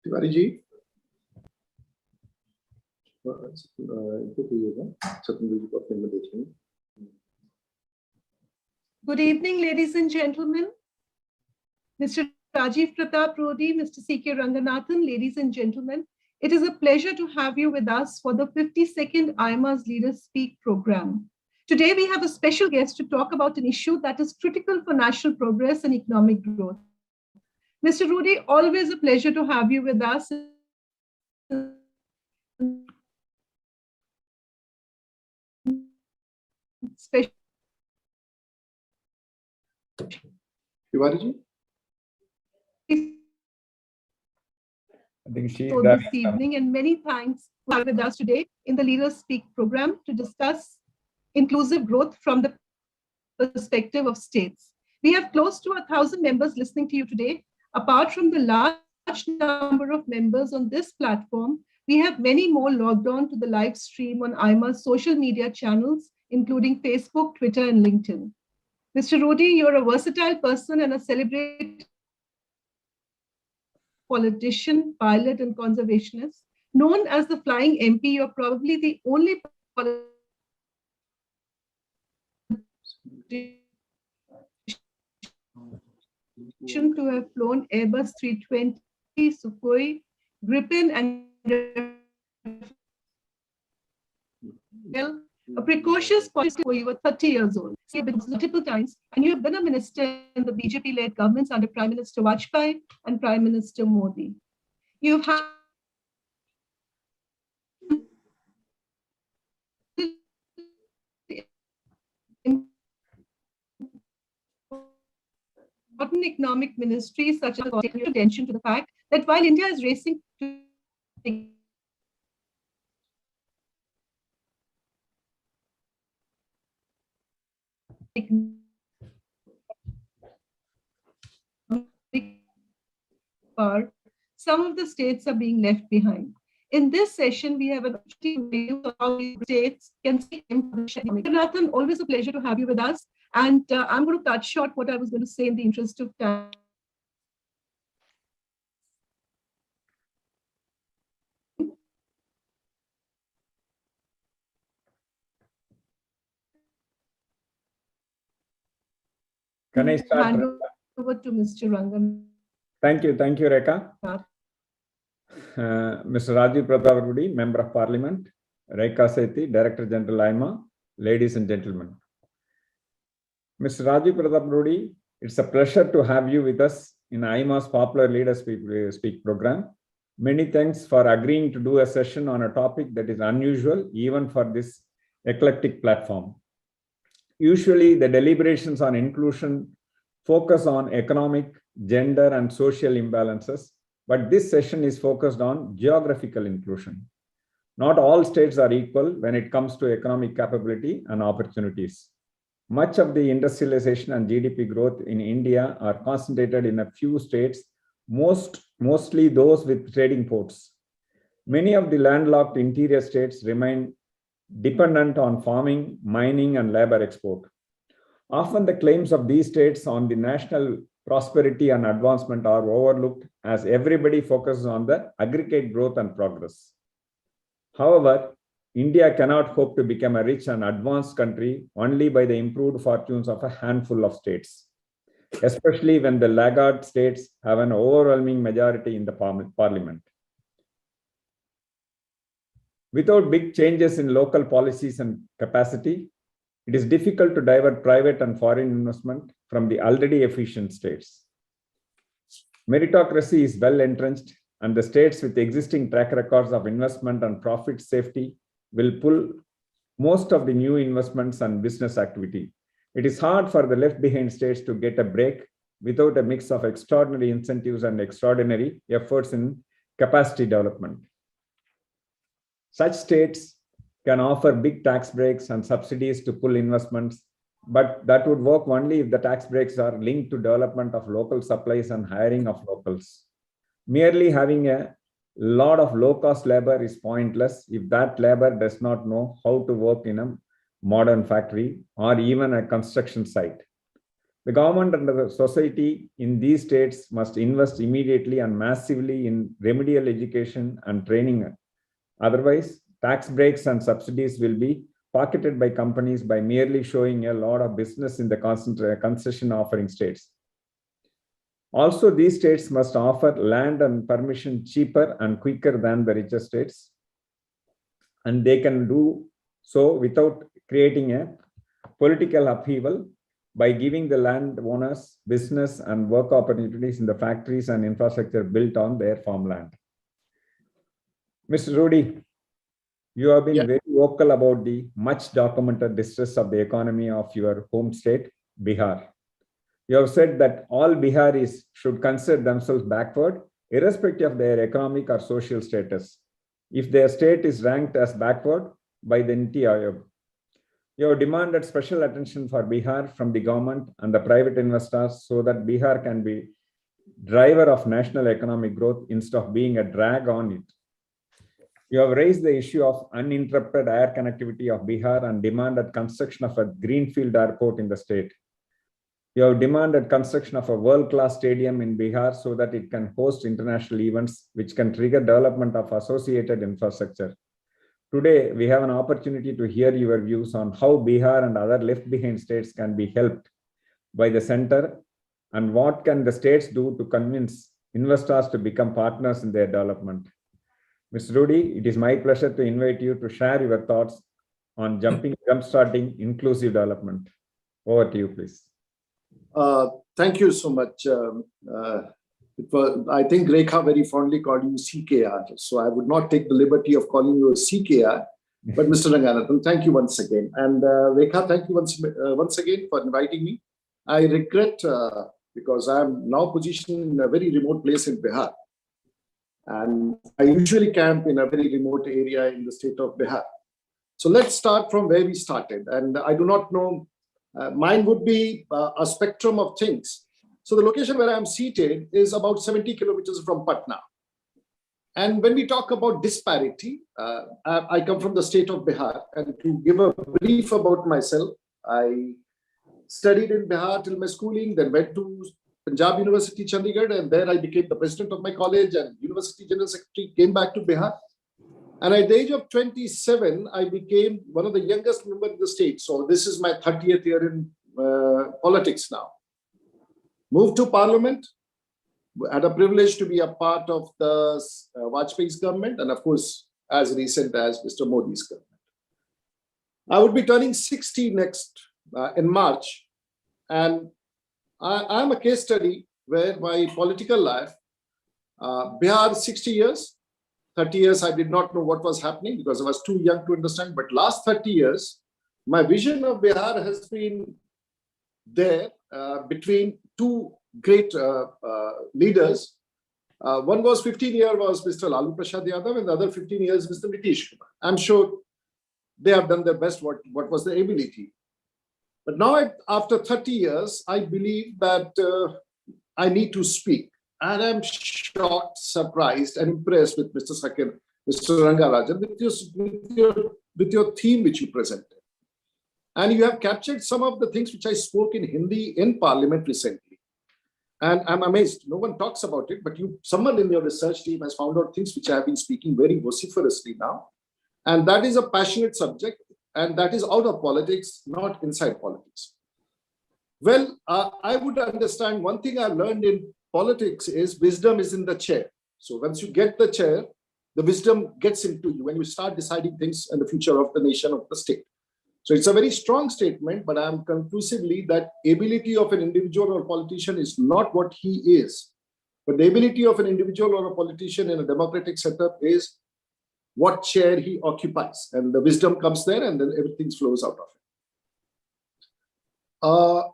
Tiwari ji Good evening, ladies and gentlemen. Mr. Rajiv Pratap Rudy, Mr. K Ranganathan, ladies and gentlemen, it is a pleasure to have you with us for the 52nd AIMA's Leaders Speak program. Today, we have a special guest to talk about an issue that is critical for national progress and economic growth. Mr. Rudy, always a pleasure to have you with us. Tiwari ji I think this evening, and many thanks for having with us today in the Leaders Speak program to discuss inclusive growth from the perspective of states. We have close to 1,000 members listening to you today. Apart from the large number of members on this platform, we have many more logged on to the live stream on AIMA's social media channels, including Facebook, Twitter, and LinkedIn. Mr. Rudy, you're a versatile person and a celebrated politician, pilot, and conservationist. Known as the Flying MP, you're probably the only politician to have flown Airbus 320, Sukhoi, Gripen, and a precocious policy where you were 30 years old, multiple times, and you have been a minister in the BJP-led governments under Prime Minister Vajpayee and Prime Minister Modi. You've had important economic ministries such as taking attention to the fact that while India is racing to some of the states are being left behind. In this session, we have an opportunity to how states can see. Ranganathan, always a pleasure to have you with us. And I'm going to cut short what I was going to say in the interest of time. Can I start? Hand over to Mr. Rangan. Thank you, Rekha. Mr. Rajiv Pratap Rudy, Member of Parliament, Rekha Sethi, Director General AIMA, ladies and gentlemen. Mr. Rajiv Pratap Rudy, it's a pleasure to have you with us in AIMA's popular Leaders Speak program. Many thanks for agreeing to do a session on a topic that is unusual even for this eclectic platform. Usually, the deliberations on inclusion focus on economic, gender, and social imbalances, but this session is focused on geographical inclusion. Not all states are equal when it comes to economic capability and opportunities. Much of the industrialization and GDP growth in India are concentrated in a few states, mostly those with trading ports. Many of the landlocked interior states remain dependent on farming, mining, and labor export. Often the claims of these states on the national prosperity and advancement are overlooked as everybody focuses on the aggregate growth and progress. However, India cannot hope to become a rich and advanced country only by the improved fortunes of a handful of states, especially when the laggard states have an overwhelming majority in the parliament. Without big changes in local policies and capacity, it is difficult to divert private and foreign investment from the already efficient states. Meritocracy is well entrenched, and the states with existing track records of investment and profit safety will pull most of the new investments and business activity. It is hard for the left behind states to get a break without a mix of extraordinary incentives and extraordinary efforts in capacity development. Such states can offer big tax breaks and subsidies to pull investments, but that would work only if the tax breaks are linked to development of local supplies and hiring of locals. Merely having a lot of low-cost labor is pointless if that labor does not know how to work in a modern factory or even a construction site. The government and the society in these states must invest immediately and massively in remedial education and training. Otherwise, tax breaks and subsidies will be pocketed by companies by merely showing a lot of business in the concession offering states. Also, these states must offer land and permission cheaper and quicker than the richer states. And they can do so without creating a political upheaval by giving the landowners business and work opportunities in the factories and infrastructure built on their farmland. Mr. Rudy, you have been very vocal about the much documented distress of the economy of your home state, Bihar. You have said that all Biharis should consider themselves backward, irrespective of their economic or social status, if their state is ranked as backward by the Niti Aayog. You have demanded special attention for Bihar from the government and the private investors so that Bihar can be driver of national economic growth instead of being a drag on it. You have raised the issue of uninterrupted air connectivity of Bihar and demanded construction of a greenfield airport in the state. You have demanded construction of a world-class stadium in Bihar so that it can host international events which can trigger development of associated infrastructure. Today, we have an opportunity to hear your views on how Bihar and other left-behind states can be helped by the center and what can the states do to convince investors to become partners in their development. Mr. Rudy, it is my pleasure to invite you to share your thoughts on jumpstarting inclusive development. Over to you, please. Thank you so much. I think Rekha very fondly called you CKR, so I would not take the liberty of calling you a CKR. But Mr. Ranganathan, thank you once again. And Rekha, thank you once again for inviting me. I regret because I am now positioned in a very remote place in Bihar. And I usually camp in a very remote area in the state of Bihar. So let's start from where we started. And I do not know, mine would be a spectrum of things. So the location where I'm seated is about 70 kilometers from Patna. And when we talk about disparity, I come from the state of Bihar. And to give a brief about myself, I studied in Bihar till my schooling, then went to Punjab University, Chandigarh, and there I became the president of my college and University General Secretary, came back to Bihar. And at the age of 27, I became one of the youngest members of the state. So this is my 30th year in politics now. Moved to Parliament, had a privilege to be a part of the Vajpayee's government, and of course, as recent as Mr. Modi's government. I would be turning 60 next in March, and I'm a case study where my political life, Bihar 60 years, 30 years I did not know what was happening because I was too young to understand, but last 30 years, my vision of Bihar has been there between two great leaders. One was 15 years was Mr. Lalu Prasad Yadav, and the other 15 years Mr. Nitish Kumar. I'm sure they have done their best what was their ability. But now after 30 years, I believe that I need to speak. And I'm shocked, surprised, and impressed with Mr. Rangarajan with your theme which you presented. And you have captured some of the things which I spoke in Hindi in Parliament recently. And I'm amazed. No one talks about it, but someone in your research team has found out things which I have been speaking very vociferously now. And that is a passionate subject, and that is out of politics, not inside politics. Well, I would understand one thing I've learned in politics is wisdom is in the chair. So once you get the chair, the wisdom gets into you when you start deciding things in the future of the nation, of the state. So it's a very strong statement, but I'm conclusively that ability of an individual or politician is not what he is. But the ability of an individual or a politician in a democratic setup is what chair he occupies. And the wisdom comes there and then everything flows out of it.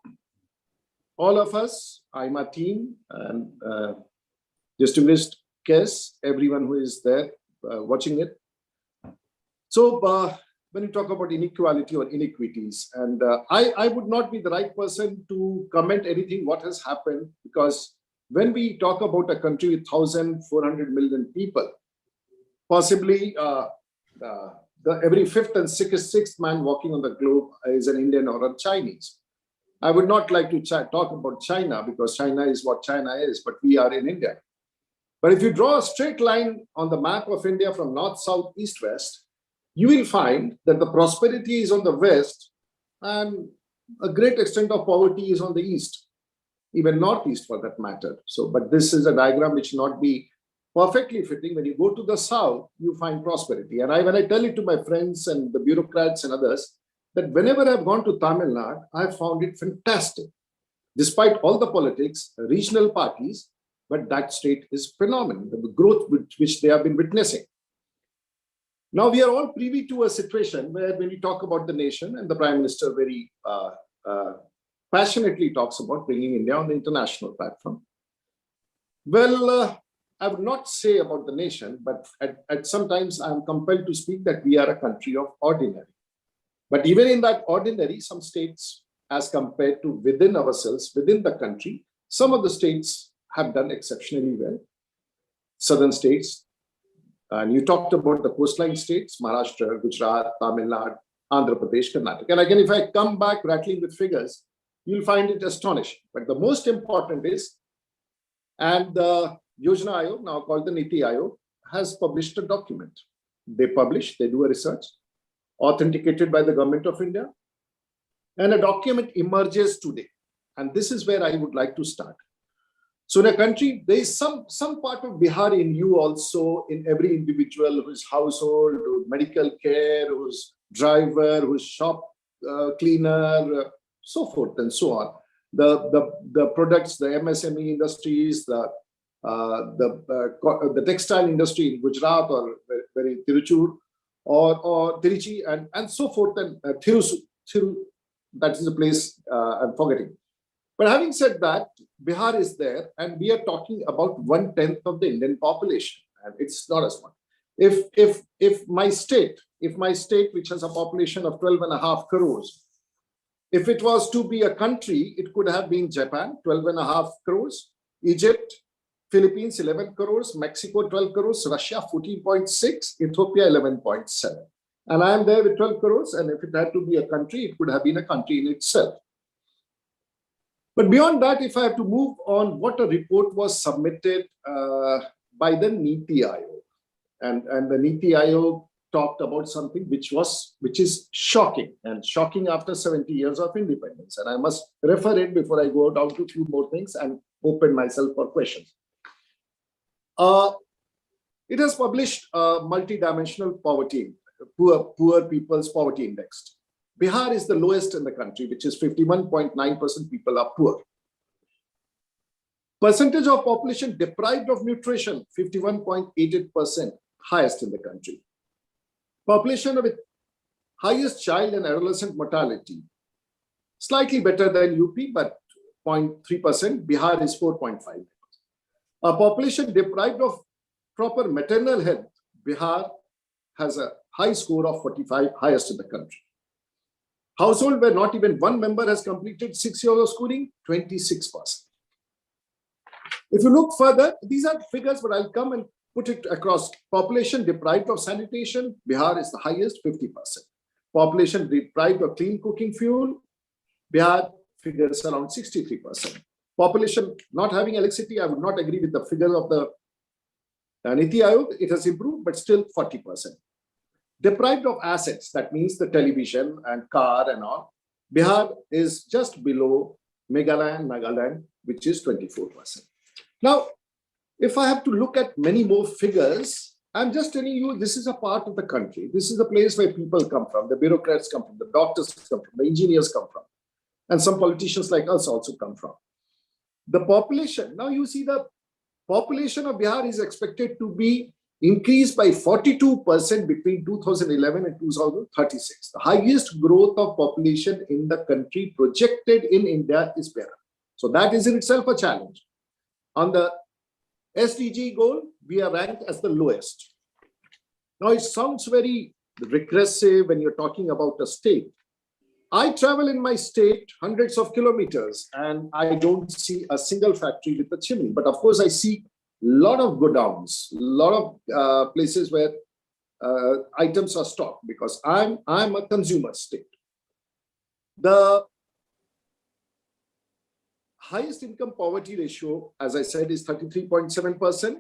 All of us, AIMA team, and distinguished guests, everyone who is there watching it. So when you talk about inequality or inequities, and I would not be the right person to comment anything what has happened, because when we talk about a country with 1,400 million people, possibly every fifth and sixth man walking on the globe is an Indian or a Chinese. I would not like to talk about China because China is what China is, but we are in India. But if you draw a straight line on the map of India from north, south, east, west, you will find that the prosperity is on the west and a great extent of poverty is on the east, even northeast for that matter. So, but this is a diagram which will not be perfectly fitting. When you go to the south, you find prosperity. And when I tell it to my friends and the bureaucrats and others, that whenever I've gone to Tamil Nadu, I've found it fantastic. Despite all the politics, regional parties, but that state is phenomenal, the growth which they have been witnessing. Now, we are all privy to a situation where when we talk about the nation, and the Prime Minister very passionately talks about bringing India on the international platform. Well, I would not say about the nation, but at sometimes I am compelled to speak that we are a country of ordinary. But even in that ordinary, some states, as compared to within ourselves, within the country, some of the states have done exceptionally well. Southern states, and you talked about the coastline states, Maharashtra, Gujarat, Tamil Nadu, Andhra Pradesh, Karnataka. And again, if I come back rattling with figures, you'll find it astonishing. But the most important is, and the Yojana Ayog, now called the Niti Ayog, has published a document. They do a research, authenticated by the Government of India, and a document emerges today. And this is where I would like to start. So in a country, there is some part of Bihar in you also, in every individual whose household, whose medical care, whose driver, whose shop cleaner, so forth and so on. The products, the MSME industries, the textile industry in Gujarat or very Tiruchur or Tiruchi and so forth, and Thiru, that is a place I'm forgetting. But having said that, Bihar is there, and we are talking about 1/10 of the Indian population, and it's not as much. If my state, which has a population of 12.5 crores, if it was to be a country, it could have been Japan, 12.5 crores, Egypt, Philippines, 11 crores, Mexico, 12 crores, Russia, 14.6, Ethiopia, 11.7. And I am there with 12 crores, and if it had to be a country, it could have been a country in itself. But beyond that, if I have to move on, what a report was submitted by the Niti Ayog. And the Niti Ayog talked about something which is shocking, and shocking after 70 years of independence. And I must refer it before I go down to a few more things and open myself for questions. It has published a multidimensional poverty, poor people's poverty index. Bihar is the lowest in the country, which is 51.9% people are poor. Percentage of population deprived of nutrition, 51.88%, highest in the country. Population with highest child and adolescent mortality, slightly better than UP, but 0.3%. Bihar is 4.5%. A population deprived of proper maternal health, Bihar has a high score of 45, highest in the country. Household where not even one member has completed 6 years of schooling, 26%. If you look further, these are figures, but I'll come and put it across. Population deprived of sanitation, Bihar is the highest, 50%. Population deprived of clean cooking fuel, Bihar figures around 63%. Population not having electricity, I would not agree with the figure of the Niti Ayog. It has improved, but still 40%. Deprived of assets, that means the television and car and all, Bihar is just below Meghalaya and Nagaland, which is 24%. Now, if I have to look at many more figures, I'm just telling you, this is a part of the country. This is the place where people come from, the bureaucrats come from, the doctors come from, the engineers come from, and some politicians like us also come from. The population, now you see the population of Bihar is expected to be increased by 42% between 2011 and 2036. The highest growth of population in the country projected in India is Bihar. So that is in itself a challenge. On the SDG goal, we are ranked as the lowest. Now it sounds very regressive when you're talking about a state. I travel in my state hundreds of kilometers and I don't see a single factory with a chimney. But of course, I see a lot of godowns, a lot of places where items are stocked because I'm a consumer state. The highest income poverty ratio, as I said, is 33.7%.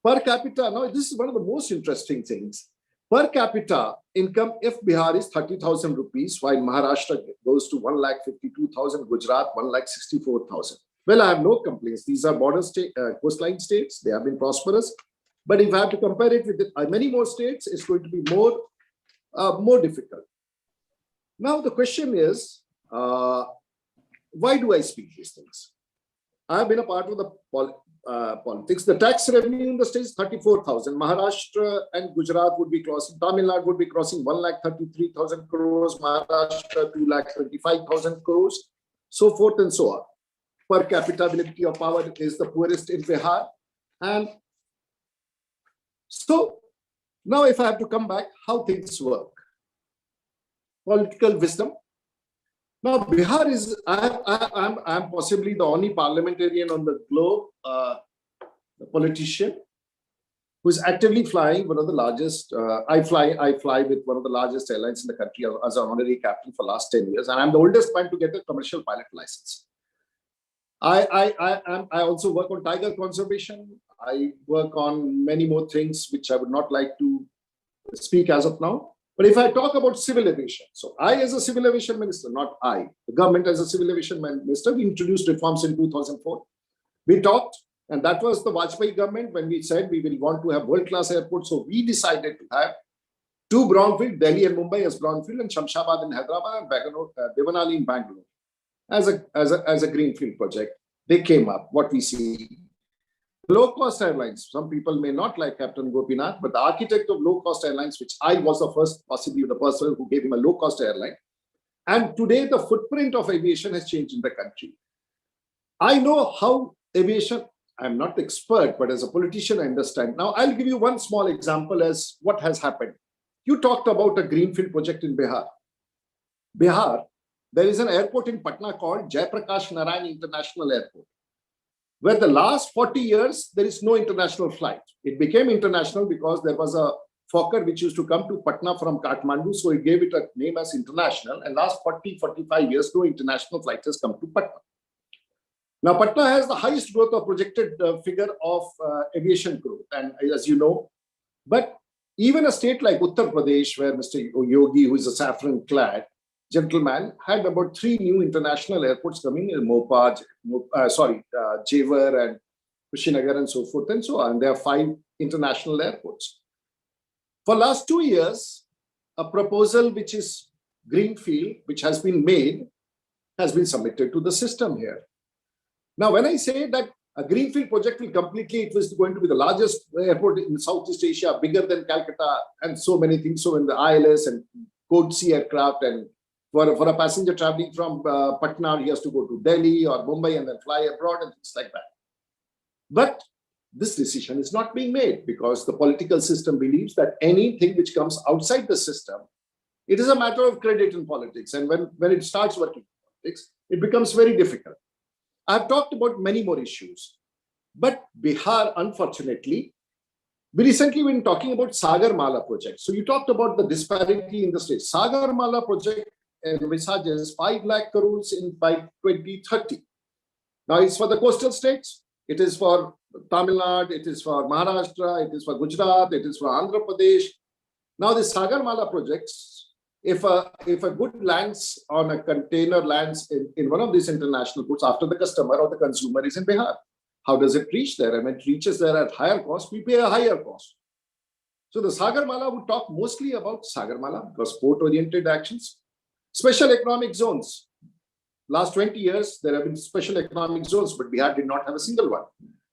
Per capita, now this is one of the most interesting things. Per capita income, if Bihar is 30,000 rupees, while Maharashtra goes to 1,52,000, Gujarat 1,64,000. Well, I have no complaints. These are border state, coastline states. They have been prosperous. But if I have to compare it with many more states, it's going to be more difficult. Now, the question is, why do I speak these things? I have been a part of the politics. The tax revenue in the state is 34,000. Maharashtra and Gujarat would be crossing, Tamil Nadu would be crossing 1,33,000 crores, Maharashtra 2,25,000 crores, so forth and so on. Per capita ability of power is the poorest in Bihar. And so now if I have to come back, how things work. Political wisdom. Now, Bihar is, I'm possibly the only parliamentarian on the globe, the politician, who's actively flying one of the largest, I fly with one of the largest airlines in the country as an honorary captain for the last 10 years. And I'm the oldest man to get a commercial pilot license. I also work on tiger conservation. I work on many more things, which I would not like to speak as of now. But if I talk about civil aviation, so I as a civil aviation minister, not I, the government as a civil aviation minister, we introduced reforms in 2004. We talked, and that was the Vajpayee government when we said we will want to have world-class airports. So we decided to have two brownfield, Delhi and Mumbai as brownfield, and Shamshabad in Hyderabad and Devanali in Bangalore as a greenfield project. They came up, what we see. Low-cost airlines, some people may not like Captain Gopinath, but the architect of low-cost airlines, which I was the first, possibly the person who gave him a low-cost airline. And today the footprint of aviation has changed in the country. I know how aviation, I'm not the expert, but as a politician, I understand. Now, I'll give you one small example as what has happened. You talked about a greenfield project in Bihar. Bihar, there is an airport in Patna called Jayaprakash Narayan International Airport, where the last 40 years, there is no international flight. It became international because there was a Fokker which used to come to Patna from Kathmandu, so it gave it a name as international, and last 40-45 years, no international flight has come to Patna. Now, Patna has the highest growth of projected figure of aviation growth, and as you know, but even a state like Uttar Pradesh, where Mr. Yogi, who is a saffron-clad gentleman, had about 3 new international airports coming in Mopa, Jewar and Kushinagar and so forth and so on. There are 5 international airports. For last 2 years, a proposal which is greenfield, which has been made, has been submitted to the system here. Now, when I say that a greenfield project will completely, it was going to be the largest airport in Southeast Asia, bigger than Calcutta, and so many things. So in the ILS and Code C aircraft, and for a passenger traveling from Patna, he has to go to Delhi or Mumbai and then fly abroad and things like that. But this decision is not being made because the political system believes that anything which comes outside the system, it is a matter of credit in politics. And when it starts working in politics, it becomes very difficult. I've talked about many more issues, but Bihar, unfortunately, we recently been talking about Sagarmala project. So you talked about the disparity in the state. Sagarmala project envisages 5 lakh crores by 2030. Now it's for the coastal states. It is for Tamil Nadu. It is for Maharashtra. It is for Gujarat. It is for Andhra Pradesh. Now the Sagarmala projects, if a good lands on a container lands in one of these international ports after the customer or the consumer is in Bihar, how does it reach there? And when it reaches there at higher cost, we pay a higher cost. So the Sagarmala would talk mostly about Sagarmala because port-oriented actions. Special economic zones. Last 20 years, there have been special economic zones, but Bihar did not have a single one.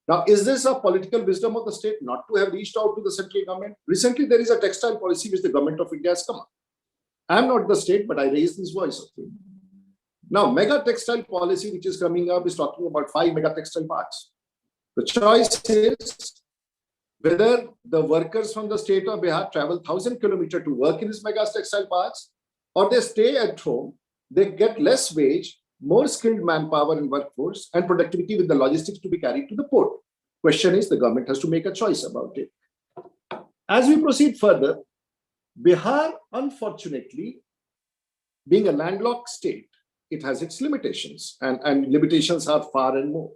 Now, is this a political wisdom of the state not to have reached out to the central government? Recently, there is a textile policy which the government of India has come up. I am not the state, but I raise this voice. Now, mega textile policy which is coming up is talking about 5 mega textile parks. The choice is whether the workers from the state of Bihar travel 1,000 kilometers to work in these mega textile parks, or they stay at home, they get less wage, more skilled manpower and workforce, and productivity with the logistics to be carried to the port. Question is, the government has to make a choice about it. As we proceed further, Bihar, unfortunately, being a landlocked state, it has its limitations, and limitations are far and more.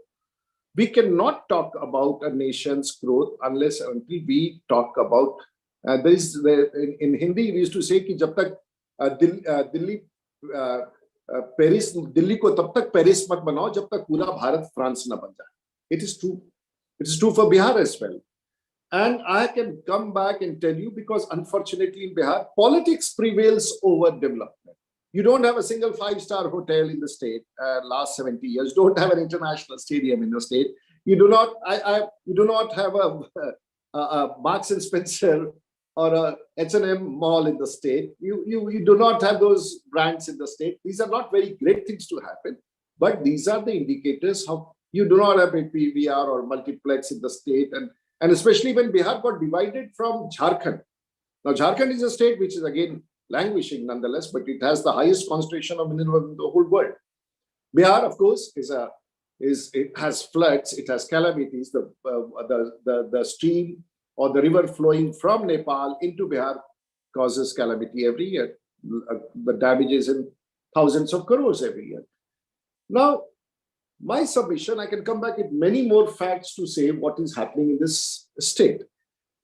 We cannot talk about a nation's growth unless and until we talk about, in Hindi, we used to say कि जब तक Delhi Paris Delhi को तब तक Paris मत बनाओ जब तक पूरा भारत फ्रांस न बन जाए. It is true. It is true for Bihar as well. And I can come back and tell you, because unfortunately in Bihar, politics prevails over development. You don't have a single 5-star hotel in the state last 70 years. You don't have an international stadium in the state. You do not. You do not have a Marks and Spencer or a H&M mall in the state. You do not have those brands in the state. These are not very great things to happen, but these are the indicators how you do not have a PVR or multiplex in the state, and especially when Bihar got divided from Jharkhand. Now, Jharkhand is a state which is again languishing nonetheless, but it has the highest concentration of mineral in the whole world. Bihar, of course, it has floods, it has calamities. The stream or the river flowing from Nepal into Bihar causes calamity every year. The damage is in thousands of crores every year. Now, my submission, I can come back with many more facts to say what is happening in this state.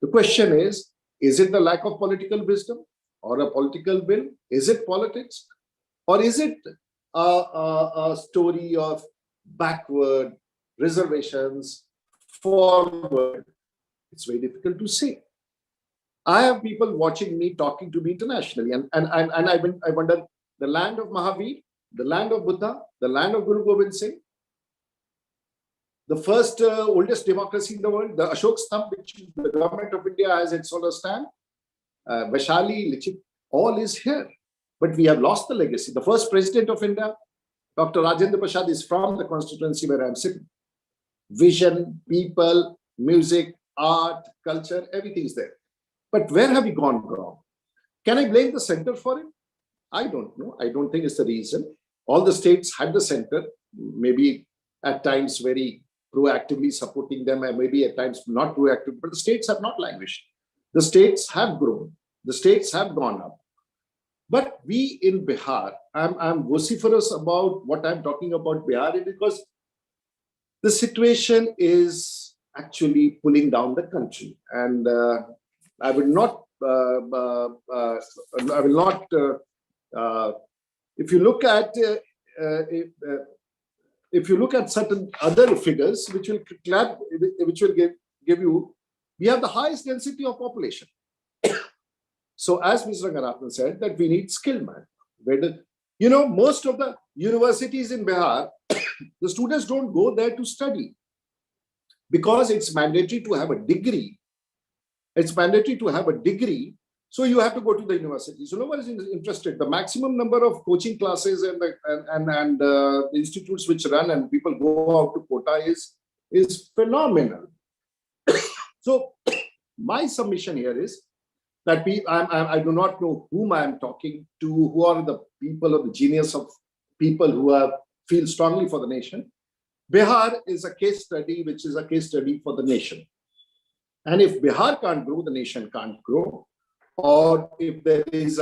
The question is it the lack of political wisdom or a political will? Is it politics? Or is it a story of backward, reservations, forward? It's very difficult to say. I have people watching me, talking to me internationally, and I wonder, the land of Mahavir, the land of Buddha, the land of Guru Gobind Singh, the first oldest democracy in the world, the Ashok Stamp, which the government of India has its solar stamp, Vaishali, Lichit, all is here. But we have lost the legacy. The first president of India, Dr. Rajendra Prasad, is from the constituency where I'm sitting. Vision, people, music, art, culture, everything is there. But where have we gone wrong? Can I blame the center for it? I don't know. I don't think it's the reason. All the states had the center, maybe at times very proactively supporting them, and maybe at times not proactive, but the states have not languished. The states have grown. The states have gone up. But we in Bihar, I'm vociferous about what I'm talking about Bihar because the situation is actually pulling down the country. And I will not, if you look at certain other figures, which will give you, we have the highest density of population. So as Mr. Ranganathan said, that we need skilled man. Most of the universities in Bihar, the students don't go there to study because it's mandatory to have a degree. It's mandatory to have a degree. So you have to go to the university. So no one is interested. The maximum number of coaching classes and the institutes which run and people go out to quota is phenomenal. So my submission here is that I do not know whom I am talking to, who are the people or the genius of people who feel strongly for the nation. Bihar is a case study, which is a case study for the nation. And if Bihar can't grow, the nation can't grow. Or if there is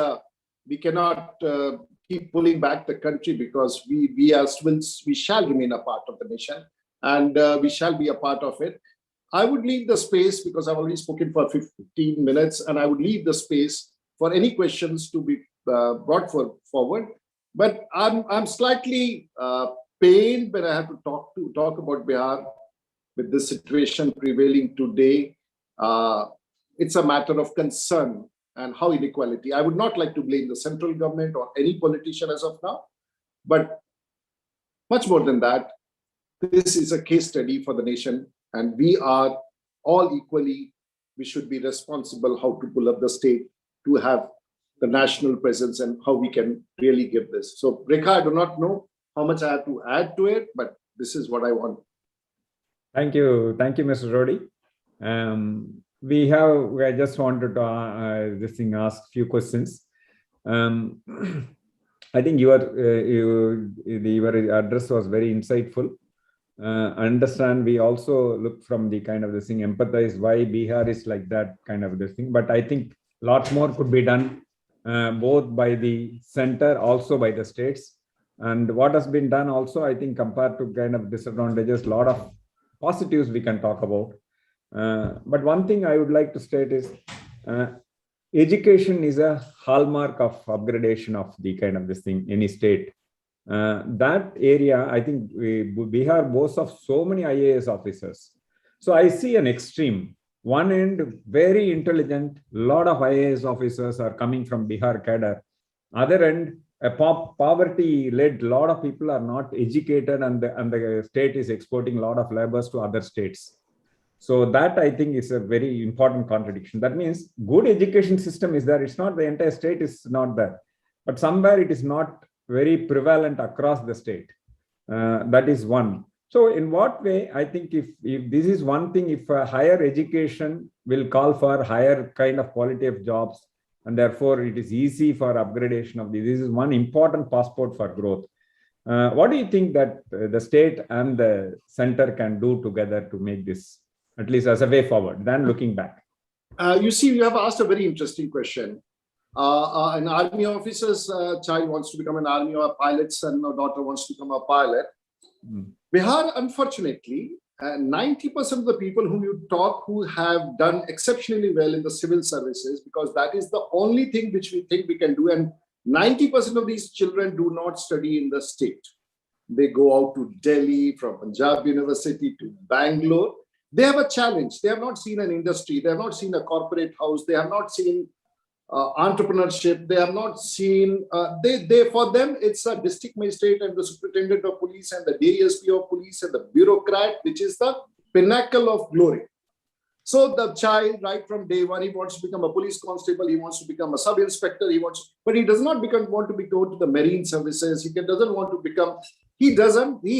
we cannot keep pulling back the country because we shall remain a part of the nation and we shall be a part of it. I would leave the space because I've already spoken for 15 minutes, and I would leave the space for any questions to be brought forward. But I'm slightly pained when I have to talk about Bihar with this situation prevailing today. It's a matter of concern and how inequality. I would not like to blame the central government or any politician as of now, but much more than that, this is a case study for the nation, and we are all equally, we should be responsible how to pull up the state to have the national presence and how we can really give this. So Rekha, I do not know how much I have to add to it, but this is what I want. Thank you, Mr. Rudy. I just wanted to ask a few questions. I think your address was very insightful. Understand, we also look from the kind of this thing, empathize why Bihar is like that kind of this thing. But I think a lot more could be done, both by the center, also by the states. And what has been done also, I think, compared to kind of disadvantages, a lot of positives we can talk about. But one thing I would like to state is education is a hallmark of upgradation of the kind of this thing, any state. That area, I think Bihar boasts of so many IAS officers. So I see an extreme. One end, very intelligent, lot of IAS officers are coming from Bihar cadre. Other end, a poverty-led, lot of people are not educated, and the state is exporting a lot of laborers to other states. So that, I think, is a very important contradiction. That means good education system is there. It's not the entire state is not there, but somewhere it is not very prevalent across the state. That is one. So in what way, I think if this is one thing, if higher education will call for higher kind of quality of jobs, and therefore it is easy for upgradation of this is one important passport for growth. What do you think that the state and the center can do together to make this, at least as a way forward, than looking back? You see, you have asked a very interesting question. An army officer's child wants to become an army, or a pilot's son or daughter wants to become a pilot. Bihar, unfortunately, 90% of the people whom you talk who have done exceptionally well in the civil services, because that is the only thing which we think we can do. And 90% of these children do not study in the state. They go out to Delhi, from Punjab University to Bangalore. They have a challenge. They have not seen an industry. They have not seen a corporate house. They have not seen entrepreneurship. They have not seen, for them, it's a district magistrate and the superintendent of police and the DSP of police and the bureaucrat, which is the pinnacle of glory. So the child, right from day one, he wants to become a police constable, he wants to become a sub-inspector, but he does not want to go to the marine services, he doesn't want to become, he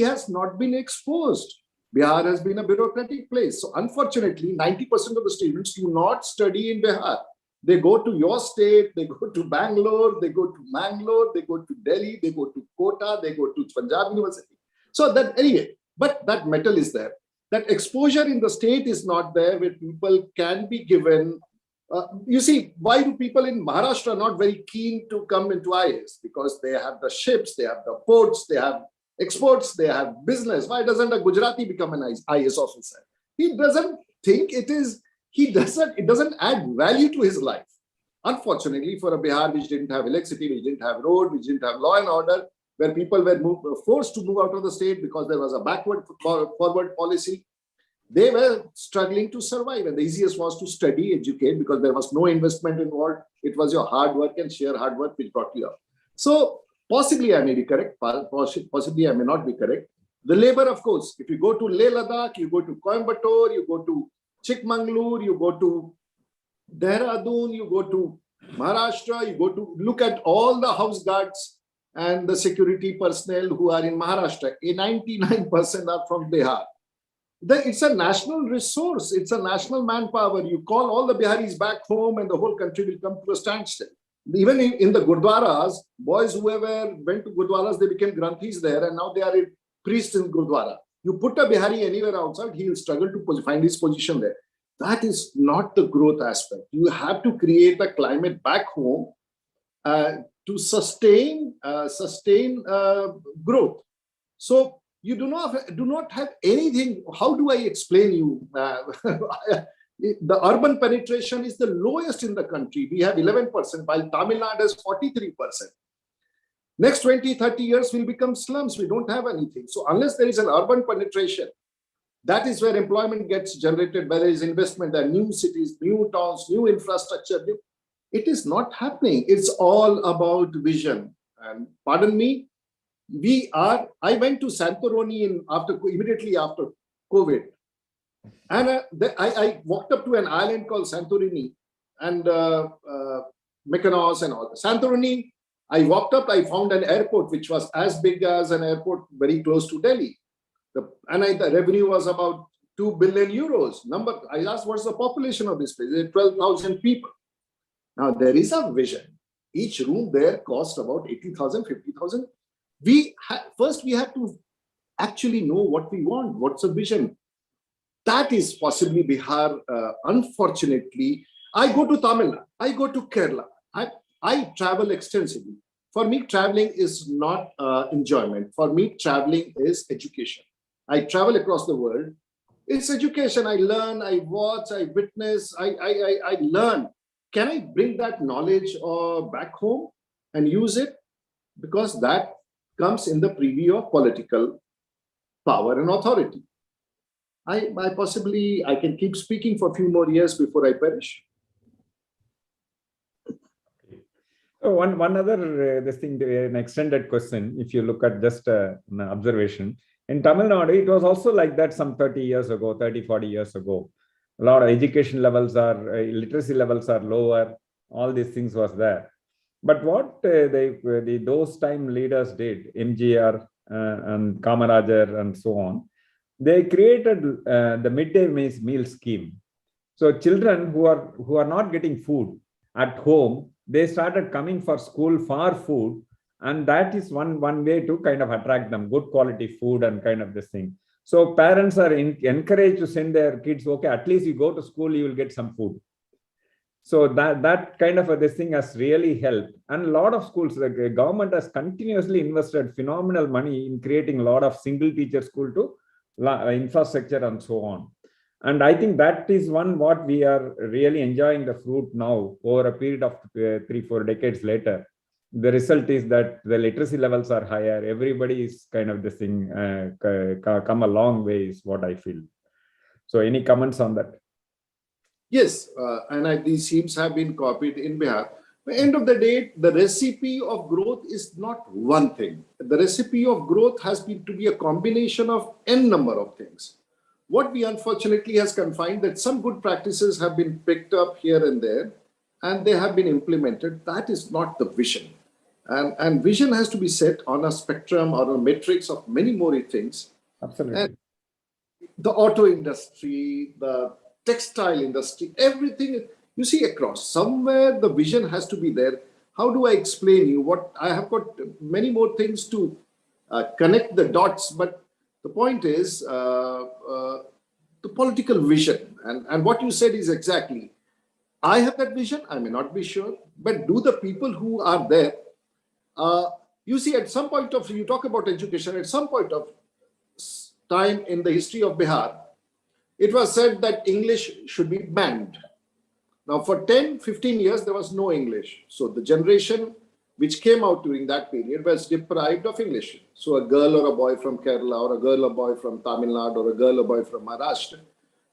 has not been exposed. Bihar has been a bureaucratic place. So unfortunately, 90% of the students do not study in Bihar. They go to your state, they go to Bangalore, they go to Mangalore, they go to Delhi, they go to Kota, they go to Punjab University. So that anyway, but that metal is there. That exposure in the state is not there where people can be given. You see, why do people in Maharashtra not very keen to come into IAS? Because they have the ships, they have the ports, they have exports, they have business. Why doesn't a Gujarati become an IAS officer? He doesn't think it doesn't add value to his life. Unfortunately, for a Bihar which didn't have electricity, which didn't have road, which didn't have law and order, where people were forced to move out of the state because there was a forward policy, they were struggling to survive. And the easiest was to study, educate, because there was no investment involved. It was your hard work and sheer hard work which brought you up. So possibly I may be correct, possibly I may not be correct. The labor, of course, if you go to Leh Ladakh, you go to Coimbatore, you go to Chikmagalur, you go to Dehradun, you go to Maharashtra, you go to look at all the house guards and the security personnel who are in Maharashtra. 99% are from Bihar. It's a national resource. It's a national manpower. You call all the Biharis back home and the whole country will come to a standstill. Even in the Gurdwaras, boys whoever went to Gurdwaras, they became Granthis there, and now they are priests in Gurdwara. You put a Bihari anywhere outside, he will struggle to find his position there. That is not the growth aspect. You have to create a climate back home to sustain growth. So you do not have anything. How do I explain you? The urban penetration is the lowest in the country. We have 11%, while Tamil Nadu has 43%. Next 20, 30 years will become slums. We don't have anything. So unless there is an urban penetration, that is where employment gets generated, where there is investment, there are new cities, new towns, new infrastructure. It is not happening. It's all about vision. And pardon me, I went to Santorini immediately after COVID. And I walked up to an island called Santorini and Mykonos and all. Santorini, I walked up, I found an airport which was as big as an airport very close to Delhi. The revenue was about 2 billion euros. I asked, what's the population of this place? There are 12,000 people. Now, there is a vision. Each room there costs about 80,000, 50,000. First, we have to actually know what we want. What's the vision? That is possibly Bihar. Unfortunately, I go to Tamil Nadu, I go to Kerala. I travel extensively. For me, traveling is not enjoyment. For me, traveling is education. I travel across the world. It's education. I learn, I watch, I witness, I learn. Can I bring that knowledge back home and use it? Because that comes in the preview of political power and authority. I can keep speaking for a few more years before I perish. So one other this thing, an extended question. If you look at just an observation in Tamil Nadu, it was also like that some 30 years ago, 30, 40 years ago. A lot of education levels are, literacy levels are lower. All these things was there. But what those time leaders did, MGR and Kamarajar and so on, they created the midday meal scheme. So children who are not getting food at home, they started coming for school for food, and that is one way to kind of attract them, good quality food and kind of this thing. So parents are encouraged to send their kids, okay, at least you go to school, you will get some food. So that kind of this thing has really helped. And a lot of schools, the government has continuously invested phenomenal money in creating a lot of single teacher school to infrastructure and so on. And I think that is what we are really enjoying the fruit now over a period of 3-4 decades later. The result is that the literacy levels are higher. Everybody is kind of this thing come a long way is what I feel. So any comments on that? Yes, and these schemes have been copied in Bihar. At the end of the day, the recipe of growth is not one thing. The recipe of growth has been to be a combination of n number of things. What we unfortunately has confined that some good practices have been picked up here and there, and they have been implemented. That is not the vision. And vision has to be set on a spectrum or a matrix of many more things. Absolutely. And the auto industry, the textile industry, everything you see across. Somewhere the vision has to be there. How do I explain you what I have got many more things to connect the dots, but the point is the political vision. And what you said is exactly, I have that vision, I may not be sure, but do the people who are there, you see at some point of, you talk about education, at some point of time in the history of Bihar, it was said that English should be banned. Now for 10-15 years, there was no English. So the generation which came out during that period was deprived of English. So a girl or a boy from Kerala, or a girl or boy from Tamil Nadu, or a girl or boy from Maharashtra,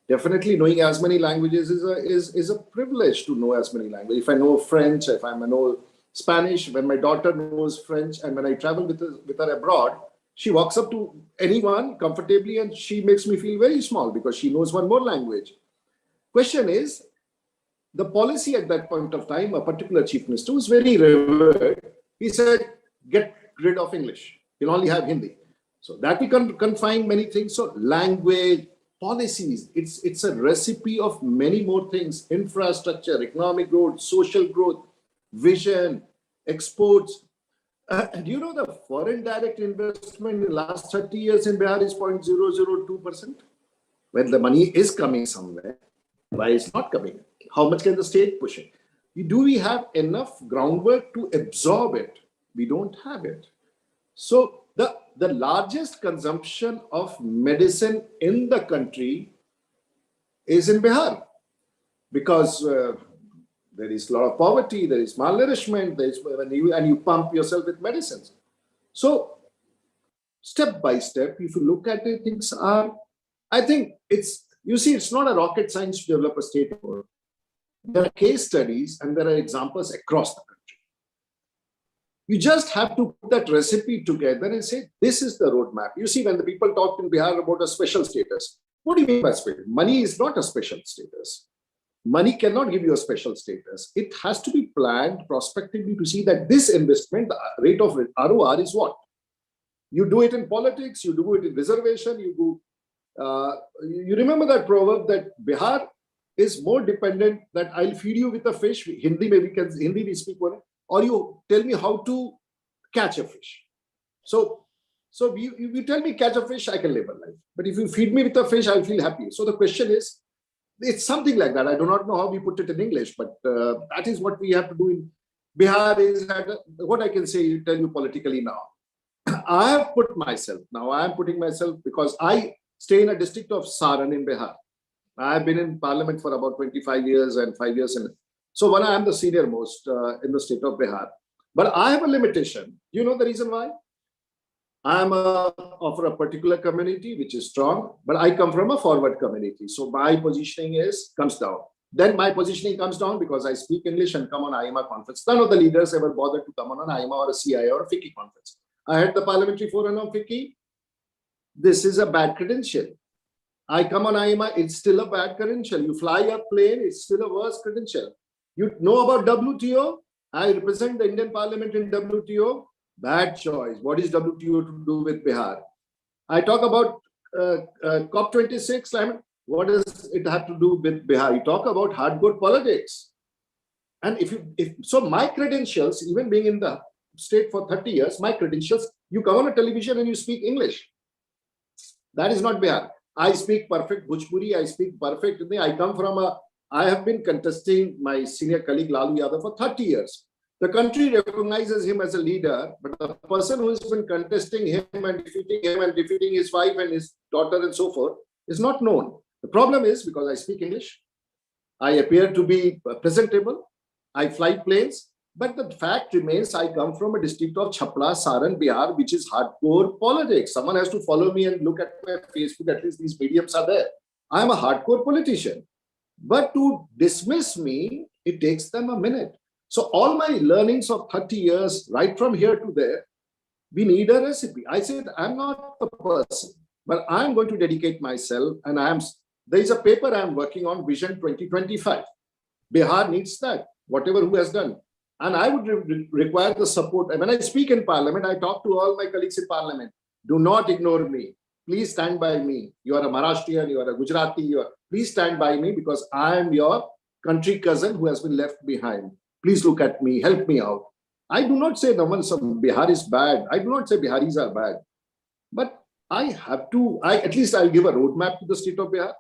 definitely knowing as many languages is a privilege to know as many languages. If I know French, if I know Spanish, when my daughter knows French, and when I travel with her abroad, she walks up to anyone comfortably and she makes me feel very small because she knows one more language. Question is, the policy at that point of time, a particular chief minister was very revered. He said, get rid of English. You'll only have Hindi. So that we can confine many things. So language, policies, it's a recipe of many more things. Infrastructure, economic growth, social growth, vision, exports. And you know the foreign direct investment in the last 30 years in Bihar is 0.002%. When the money is coming somewhere, why it's not coming? How much can the state push it? Do we have enough groundwork to absorb it? We don't have it. So the largest consumption of medicine in the country is in Bihar, because there is a lot of poverty, there is malnourishment, and you pump yourself with medicines. So step by step, if you look at it, things are, I think it's not a rocket science to develop a state. There are case studies and there are examples across the country. You just have to put that recipe together and say, this is the roadmap. You see, when the people talk in Bihar about a special status, what do you mean by special? Money is not a special status. Money cannot give you a special status. It has to be planned prospectively to see that this investment, the rate of ROR is what? You do it in politics, you do it in reservation, you remember that proverb that Bihar is more dependent that I'll feed you with a fish, Hindi we speak one, or you tell me how to catch a fish. So you tell me catch a fish, I can live a life. But if you feed me with a fish, I'll feel happy. So the question is, it's something like that. I do not know how we put it in English, but that is what we have to do Bihar is at what I can say, tell you politically now. I have put myself, now I am putting myself because I stay in a district of Saran in Bihar. I have been in parliament for about 25 years and 5 years. So I am the senior most in the state of Bihar. But I have a limitation. You know the reason why? I am of a particular community which is strong, but I come from a forward community. So my positioning comes down. Then my positioning comes down because I speak English and come on AIMA conference. None of the leaders ever bothered to come on an AIMA or a CIA or a FICCI conference. I had the parliamentary forum on FICCI. This is a bad credential. I come on AIMA, it's still a bad credential. You fly a plane, it's still a worse credential. You know about WTO? I represent the Indian Parliament in WTO. Bad choice. What is WTO to do with Bihar? I talk about COP26. What does it have to do with Bihar? You talk about hardcore politics. And so my credentials, even being in the state for 30 years, my credentials, you come on a television and you speak English. That is not Bihar. I speak perfect Bhojpuri. I speak perfect. I have been contesting my senior colleague Lalu Yadav for 30 years. The country recognizes him as a leader, but the person who has been contesting him and defeating his wife and his daughter and so forth is not known. The problem is because I speak English, I appear to be presentable, I fly planes, but the fact remains I come from a district of Chhapra, Saran, Bihar, which is hardcore politics. Someone has to follow me and look at my Facebook, at least these mediums are there. I am a hardcore politician. But to dismiss me, it takes them a minute. So all my learnings of 30 years, right from here to there, we need a recipe. I said, I'm not the person, but I'm going to dedicate myself. And there is a paper I'm working on, Vision 2025. Bihar needs that, whatever who has done. And I would require the support. And when I speak in parliament, I talk to all my colleagues in parliament. Do not ignore me. Please stand by me. You are a Maharashtrian, you are a Gujarati. Please stand by me because I am your country cousin who has been left behind. Please look at me, help me out. I do not say Bihar is bad. I do not say Biharis are bad. But I have to, at least I'll give a roadmap to the state of Bihar.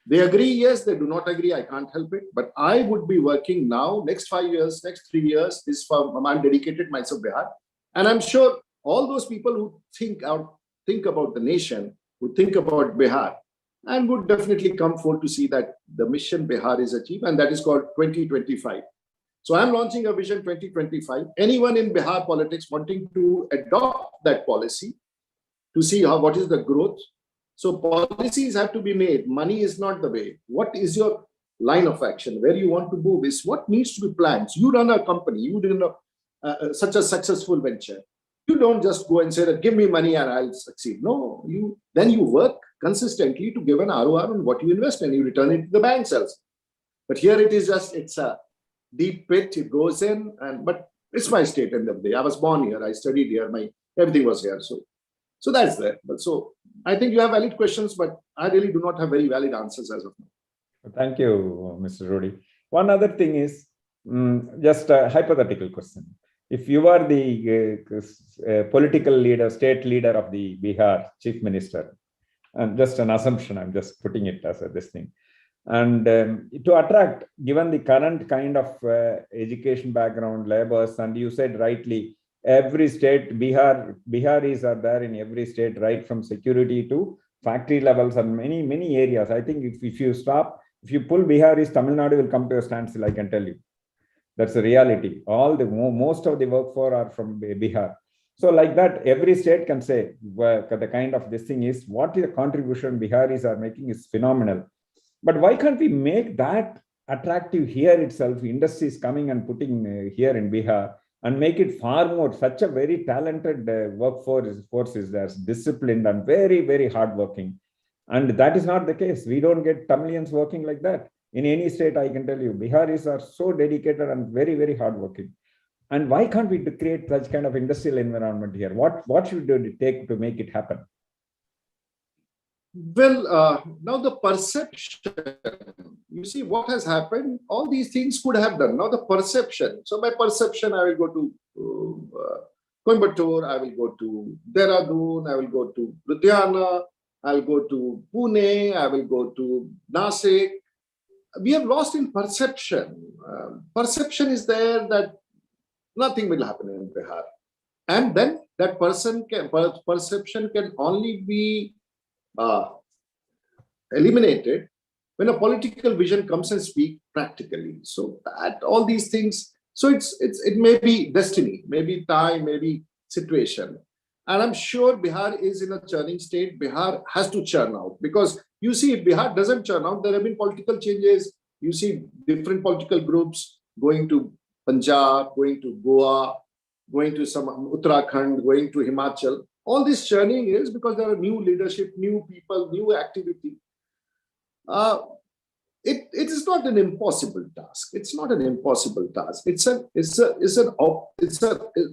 They agree, yes, they do not agree, I can't help it. But I would be working now, next 5 years, next 3 years, I'm dedicated myself to Bihar. And I'm sure all those people who think about the nation, who think about Bihar, and would definitely come forward to see that the mission Bihar is achieved, and that is called 2025. So I'm launching a Vision 2025. Anyone in Bihar politics wanting to adopt that policy to see what is the growth. So policies have to be made. Money is not the way. What is your line of action? Where you want to move is what needs to be planned. So you run a company, you did such a successful venture. You don't just go and say that, give me money and I'll succeed. No, then you work consistently to give an ROR on what you invest and you return it to the bank cells. But here it's a deep pit, it goes in, but it's my state end of the day. I was born here, I studied here, everything was here. So that's there. But so I think you have valid questions, but I really do not have very valid answers as of now. Thank you, Mr. Rudy. One other thing is just a hypothetical question. If you are the political leader, state leader of the Bihar chief minister, and just an assumption, I'm just putting it as this thing. And to attract, given the current kind of education background, labors, and you said rightly, every state, Biharis are there in every state, right from security to factory levels and many, many areas. I think if you pull Biharis, Tamil Nadu will come to a standstill, I can tell you. That's the reality. Most of the workforce are from Bihar. So like that, every state can say, well, the kind of this thing is, what is the contribution Biharis are making is phenomenal. But why can't we make that attractive here itself? Industries coming and putting here in Bihar and make it far more, such a very talented workforce is there, disciplined and very, very hardworking. And that is not the case. We don't get Tamilians working like that. In any state, I can tell you, Biharis are so dedicated and very, very hardworking. And why can't we create such kind of industrial environment here? What should it take to make it happen? Well, now the perception, you see what has happened, all these things could have done. Now the perception, so by perception, I will go to Coimbatore, I will go to Dehradun, I will go to Ludhiana, I'll go to Pune, I will go to Nasik. We have lost in perception. Perception is there that nothing will happen in Bihar. And then that perception can only be eliminated when a political vision comes and speak practically. So that all these things, so it may be destiny, maybe time, maybe situation. And I'm sure Bihar is in a churning state. Bihar has to churn out, because you see, if Bihar doesn't churn out, there have been political changes. You see different political groups going to Punjab, going to Goa, going to some Uttarakhand, going to Himachal. All this churning is because there are new leadership, new people, new activity. It is not an impossible task. It's not an impossible task. It's a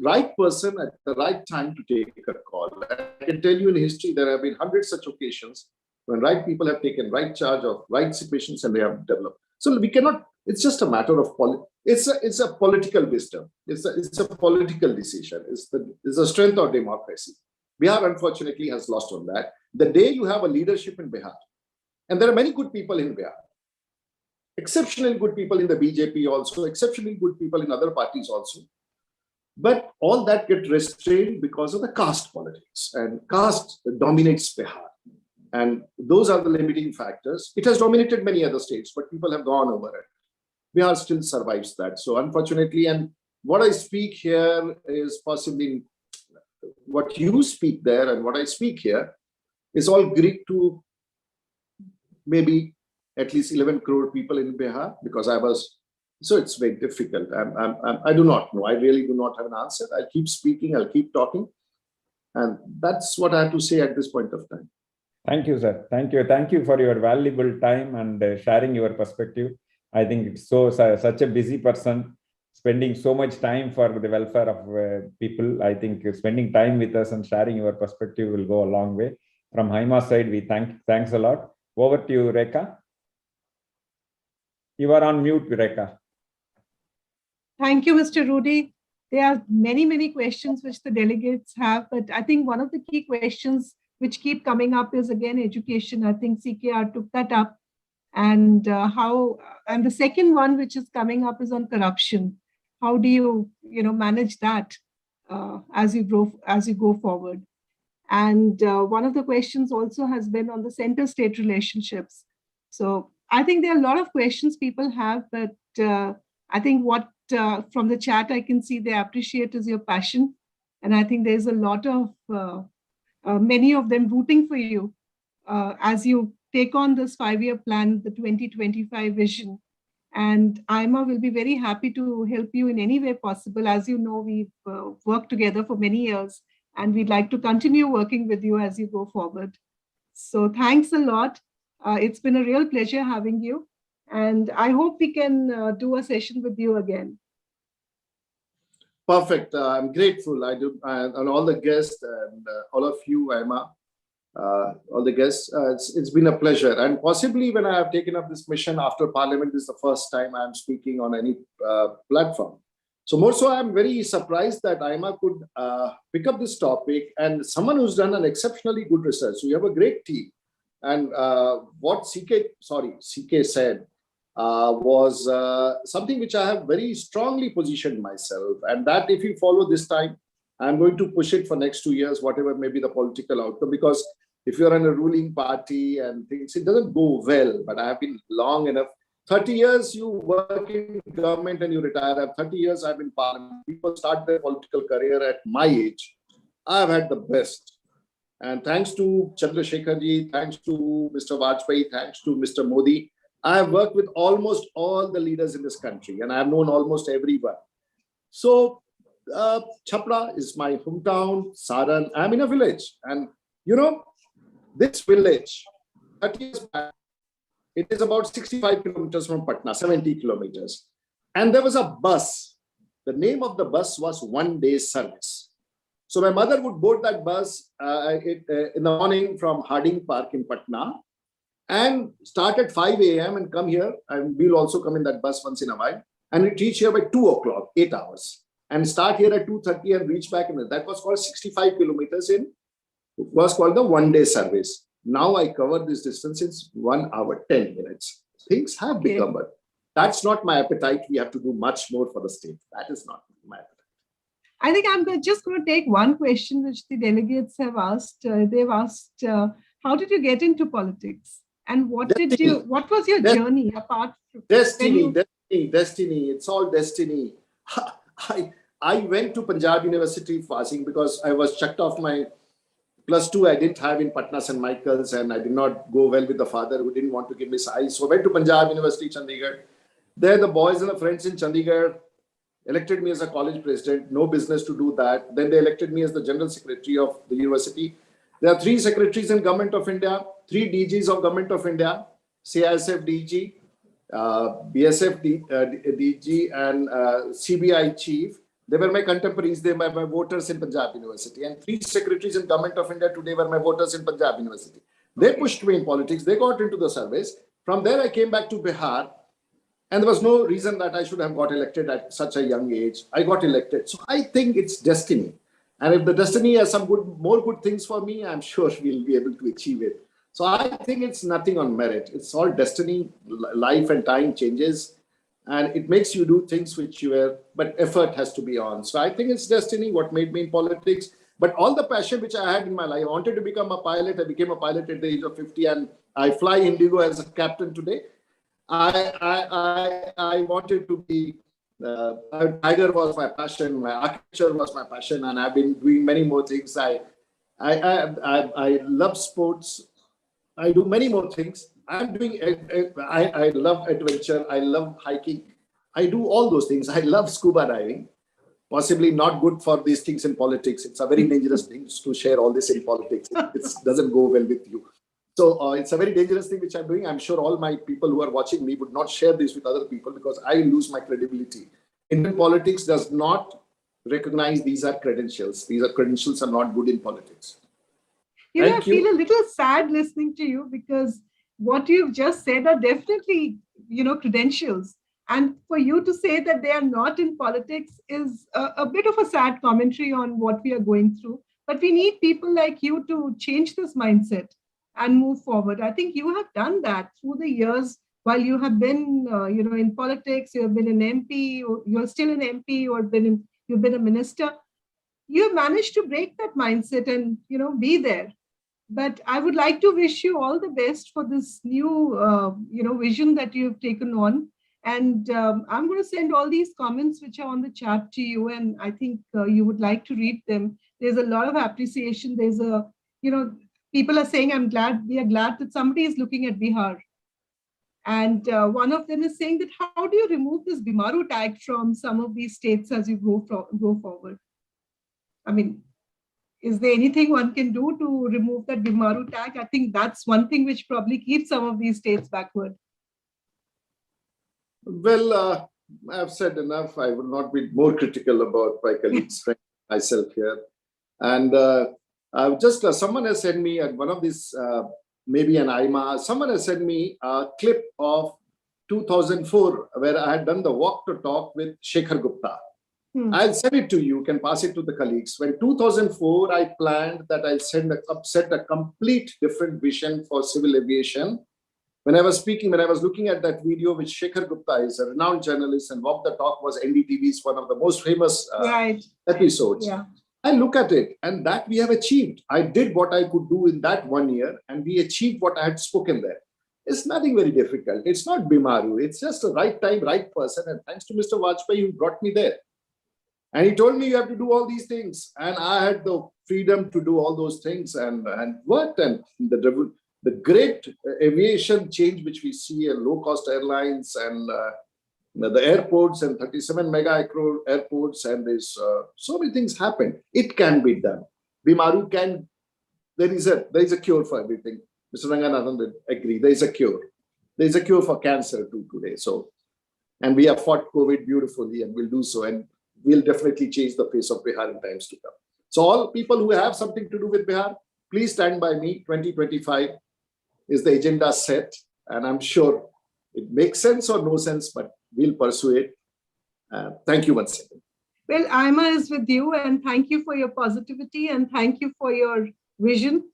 right person at the right time to take a call. I can tell you in history there have been hundreds such occasions when right people have taken right charge of right situations and they have developed. So we cannot. It's just a matter of it's a political wisdom. It's a political decision. It's the strength of democracy. Bihar unfortunately has lost on that. The day you have a leadership in Bihar, and there are many good people in Bihar, exceptionally good people in the BJP also, exceptionally good people in other parties also. But all that gets restrained because of the caste politics, and caste dominates Bihar. And those are the limiting factors. It has dominated many other states, but people have gone over it. Bihar still survives that. So unfortunately, and what I speak here is possibly what you speak there and what I speak here is all Greek to maybe at least 11 crore people in Bihar, because so it's very difficult. I do not know. I really do not have an answer. I'll keep speaking, I'll keep talking. And that's what I have to say at this point of time. Thank you, sir. Thank you. Thank you for your valuable time and sharing your perspective. I think it's such a busy person, spending so much time for the welfare of people. I think spending time with us and sharing your perspective will go a long way. From AIMA side, we thanks a lot. Over to you, Rekha. You are on mute, Rekha. Thank you, Mr. Rudy. There are many, many questions which the delegates have, but I think one of the key questions which keep coming up is again education. I think CKR took that up, and and the second one which is coming up is on corruption. How do you manage that as you go forward? And one of the questions also has been on the center-state relationships. So I think there are a lot of questions people have, but I think what from the chat I can see they appreciate is your passion. And I think there's a lot of, many of them rooting for you as you take on this 5-year plan, the 2025 vision. And AIMA will be very happy to help you in any way possible. As you know, we've worked together for many years, and we'd like to continue working with you as you go forward. So thanks a lot. It's been a real pleasure having you. And I hope we can do a session with you again. Perfect. I'm grateful. I do, and all the guests and all of you, AIMA, all the guests. It's been a pleasure. And possibly when I have taken up this mission after Parliament, this is the first time I'm speaking on any platform. So more so, I'm very surprised that AIMA could pick up this topic, and someone who's done an exceptionally good research. So you have a great team. And what CK said was something which I have very strongly positioned myself, and that if you follow this time, I'm going to push it for next 2 years, whatever may be the political outcome, because if you're in a ruling party and things, it doesn't go well. But I have been long enough. 30 years you work in government and you retire. 30 years I've been in Parliament. People start their political career at my age. I've had the best. And thanks to Chandrasekhar ji, thanks to Mr. Vajpayee, thanks to Mr. Modi, I have worked with almost all the leaders in this country, and I have known almost everyone. So Chapra is my hometown, Saran. I'm in a village, and this village, 30 years back, it is about 65 kilometers from Patna, 70 kilometers. And there was a bus. The name of the bus was One Day Service. So my mother would board that bus in the morning from Harding Park in Patna and start at 5 a.m. and come here. And we'll also come in that bus once in a while. And we reach here by 2 o'clock, 8 hours. And start here at 2:30 and reach back. And that was called 65 kilometers in. It was called the One Day Service. Now I cover this distance in 1 hour, 10 minutes. Things have become, but that's not my appetite. We have to do much more for the state. That is not my appetite. I think just going to take one question which the delegates have asked. They've asked, how did you get into politics? And what was your journey apart from destiny? It's all destiny. I went to Punjab University passing because I was chucked off my +2. I didn't have in Patna St. Michael's, and I did not go well with the father who didn't want to give me size. So I went to Punjab University, Chandigarh. There, the boys and the friends in Chandigarh elected me as a college president. No business to do that. Then they elected me as the general secretary of the university. There are 3 secretaries in Government of India, 3 DGs of Government of India, CISF DG, BSF DG, and CBI chief. They were my contemporaries. They were my voters in Punjab University. And 3 secretaries in Government of India today were my voters in Punjab University. They pushed me in politics. They got into the service. From there, I came back to Bihar. And there was no reason that I should have got elected at such a young age. I got elected. So I think it's destiny. And if the destiny has some more good things for me, I'm sure we'll be able to achieve it. So I think it's nothing on merit. It's all destiny. Life and time changes. And it makes you do things which but effort has to be on. So I think it's destiny, what made me in politics. But all the passion which I had in my life, I wanted to become a pilot. I became a pilot at the age of 50, and I fly Indigo as a captain today. I wanted to be, Tiger was my passion, my architecture was my passion, and I've been doing many more things. I love sports. I do many more things. I love adventure. I love hiking. I do all those things. I love scuba diving. Possibly not good for these things in politics. It's a very dangerous thing to share all this in politics. It doesn't go well with you. So it's a very dangerous thing which I'm doing. I'm sure all my people who are watching me would not share this with other people because I lose my credibility. Indian politics does not recognize these are credentials. These credentials are not good in politics. I feel a little sad listening to you because what you've just said are definitely, credentials. And for you to say that they are not in politics is a bit of a sad commentary on what we are going through. But we need people like you to change this mindset and move forward. I think you have done that through the years while you have been, in politics. You have been an MP, or you're still an MP, or you've been a minister. You have managed to break that mindset and, be there. But I would like to wish you all the best for this new, vision that you've taken on. And I'm going to send all these comments which are on the chat to you, and I think you would like to read them. There's a lot of appreciation. There's people are saying, we are glad that somebody is looking at Bihar. And one of them is saying that how do you remove this Bimaru tag from some of these states as you go forward? I mean, is there anything one can do to remove that Bimaru tag? I think that's one thing which probably keeps some of these states backward. Well, I've said enough. I will not be more critical about my colleagues, myself here. And someone has sent me at one of these, maybe an AIMA, someone has sent me a clip of 2004 where I had done the walk to talk with Shekhar Gupta. I'll send it to you. You can pass it to the colleagues. When 2004, I planned that I'll set a complete different vision for civil aviation. When I was looking at that video, which Shekhar Gupta is a renowned journalist, and Walk the Talk was NDTV's one of the most famous episodes. Yeah. I look at it, and that we have achieved. I did what I could do in that 1 year, and we achieved what I had spoken there. It's nothing very difficult. It's not Bimaru. It's just the right time, right person. And thanks to Mr. Vajpayee, who brought me there. And he told me you have to do all these things. And I had the freedom to do all those things and worked. And the great aviation change, which we see in low-cost airlines and the airports and 37 mega airports, and there's so many things happen. It can be done. Bimaru can, there is a cure for everything. Mr. Ranganathan will agree. There is a cure. There is a cure for cancer too today. So, and we have fought COVID beautifully, and we'll do so. And we'll definitely change the face of Bihar in times to come. So all people who have something to do with Bihar, please stand by me. 2025 is the agenda set. And I'm sure it makes sense or no sense, but we'll pursue it. Thank you once again. Well, AIMA is with you, and thank you for your positivity and thank you for your vision.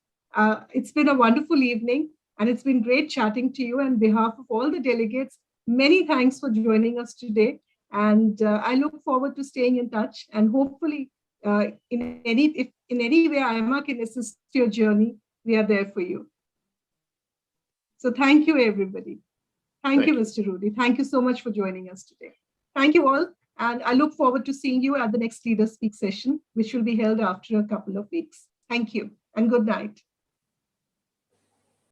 It's been a wonderful evening, and it's been great chatting to you. On behalf of all the delegates, many thanks for joining us today. And I look forward to staying in touch, and hopefully in any way AIMA can assist your journey, we are there for you. So thank you, everybody. Thank you, Mr. Rudy. Thank you so much for joining us today. Thank you all. And I look forward to seeing you at the next Leaders Speak session, which will be held after a couple of weeks. Thank you and good night.